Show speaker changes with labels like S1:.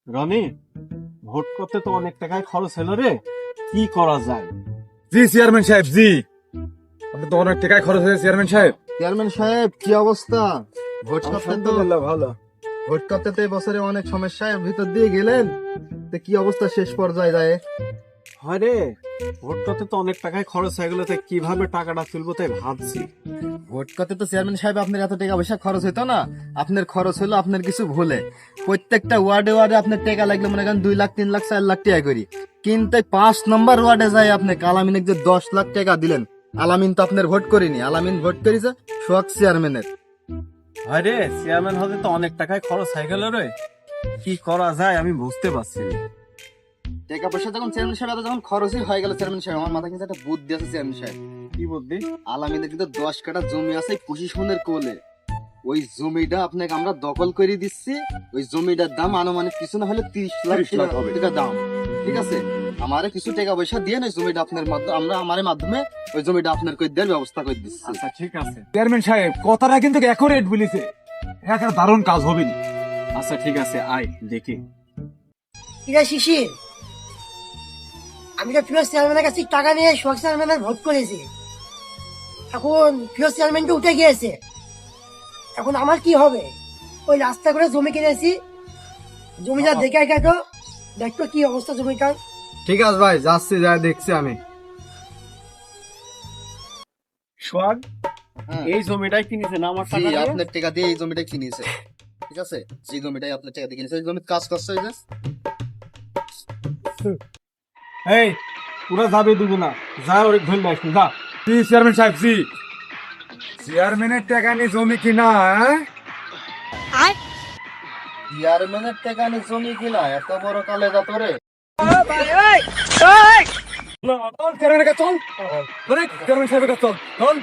S1: Roni, vote করতে তো অনেক টাকায় খরচ হলো রে, কি করা যায়?
S2: জি চেয়ারম্যান সাহেব, জি আপনি তো অনেক টাকায় খরচ হয়েছে চেয়ারম্যান সাহেব।
S3: চেয়ারম্যান সাহেব কি অবস্থা? ভোট করতে তো
S2: ভালো।
S3: ভোট করতে তো এই বছরে অনেক সমস্যার ভিতর দিয়ে গেলেন, তো কি অবস্থা শেষ পর্যায়ে যায়?
S1: হয় রে, ভোট করতে তো অনেক টাকায় খরচ হয়ে গেলো, তাই কিভাবে টাকাটা তুলবো তাই ভাবছি।
S3: ভোট করতে তো চেয়ারম্যান সাহেব আপনার এত টাকা পয়সা খরচ হইতো না, আপনার খরচ হলো আপনার কিছু ভুলে। প্রত্যেকটা ওয়ার্ডে ওয়ার্ডে আপনার টাকা লাগলে মনে করেন 2 লাখ 3 লাখ 4 লাখ টাকা করি, কিন্তু 5 নম্বর ওয়ার্ডে যায় আপনি আলামিনে যে 10 লাখ টাকা দিলেন। আলামিন তো আপনার ভোট করিনি, আলামিন ভোট করেছে সোহাগ চেয়ারম্যানের।
S1: হয় রে, চেয়ারম্যান হতে তো অনেক টাকায় খরচ হয়ে গেল রে, কি করা যায় আমি বুঝতে পারছি না।
S3: টাকা পয়সা যখন চেয়ারম্যান সাহেব যখন খরচই হয়ে গেল, চেয়ারম্যান সাহেব আমার মাথায় কিন্তু একটা বুদ্ধি আছে। চেয়ারম্যান সাহেব
S1: কি বুদ্ধি?
S3: আলামিনের কিন্তু 10 কাঠা জমি আছে প্রশাসনের কোলে, ওই জমিটা আপনাকে আমরা দখল করে দিচ্ছি। ওই জমিটার দাম আনুমানিক কিছু না হলে 30 লাখ
S2: 30 লাখ হবে।
S3: টাকা দাম, ঠিক আছে? আমারে কিছু টাকা পয়সা দিয়ে ওই জমিটা আপনার মাধ্যমে আমরা আমার মাধ্যমে ওই জমিটা আপনার করে দেওয়ার ব্যবস্থা করে দিচ্ছি।
S1: আচ্ছা ঠিক আছে,
S2: চেয়ারম্যান সাহেব কথাটা কিন্তু অ্যাকুরেট বলেছে, একটা দারুণ কাজ হবে না।
S1: আচ্ছা ঠিক আছে, আয় দেখি।
S4: ঠিক আছে শিশির, আমি তো ফিরোজ চেয়ারম্যানের কাছে টাকা নিয়ে সোহাগ চেয়ারম্যানের ভোট করেছি। এখন ফিরোজ চেয়ারম্যান তো উঠে গিয়েছে, এখন আমার কি হবে? ওই রাস্তা করে জমি কিনেছি, জমিটা দেখে তো দেখতো কি অবস্থা জমিটার।
S3: ঠিক আছে ভাই, যাচ্ছি, যা দেখছি আমি।
S1: সোহাগ,
S3: হ্যাঁ।
S1: এই জমিটাই কিনেছে না আমার
S3: জি,
S1: টাকা দিয়ে?
S3: আপনার টাকা দিয়ে এই জমিটা কিনেছে, ঠিক আছে? যে জমিটাই আপনার টাকা দিয়ে কিনেছে, ওই জমিতে কাজ করছে ওই যে।
S1: এই পুরো যাবে দুগুনা, যা ওরে ধরে নিয়ে আসবি, যা।
S2: জি চেয়ারম্যান সাহেব, জি চেয়ারম্যানের টাকা নিয়ে জমি কিনা, হ্যাঁ?
S3: চেয়ারম্যানের টাকা নিয়ে জমি কিনা এত বড় কালে যা তোরে।
S2: চল চেয়ারম্যানের কাছে চল, চেয়ারম্যান সাহেবের কাছে চল।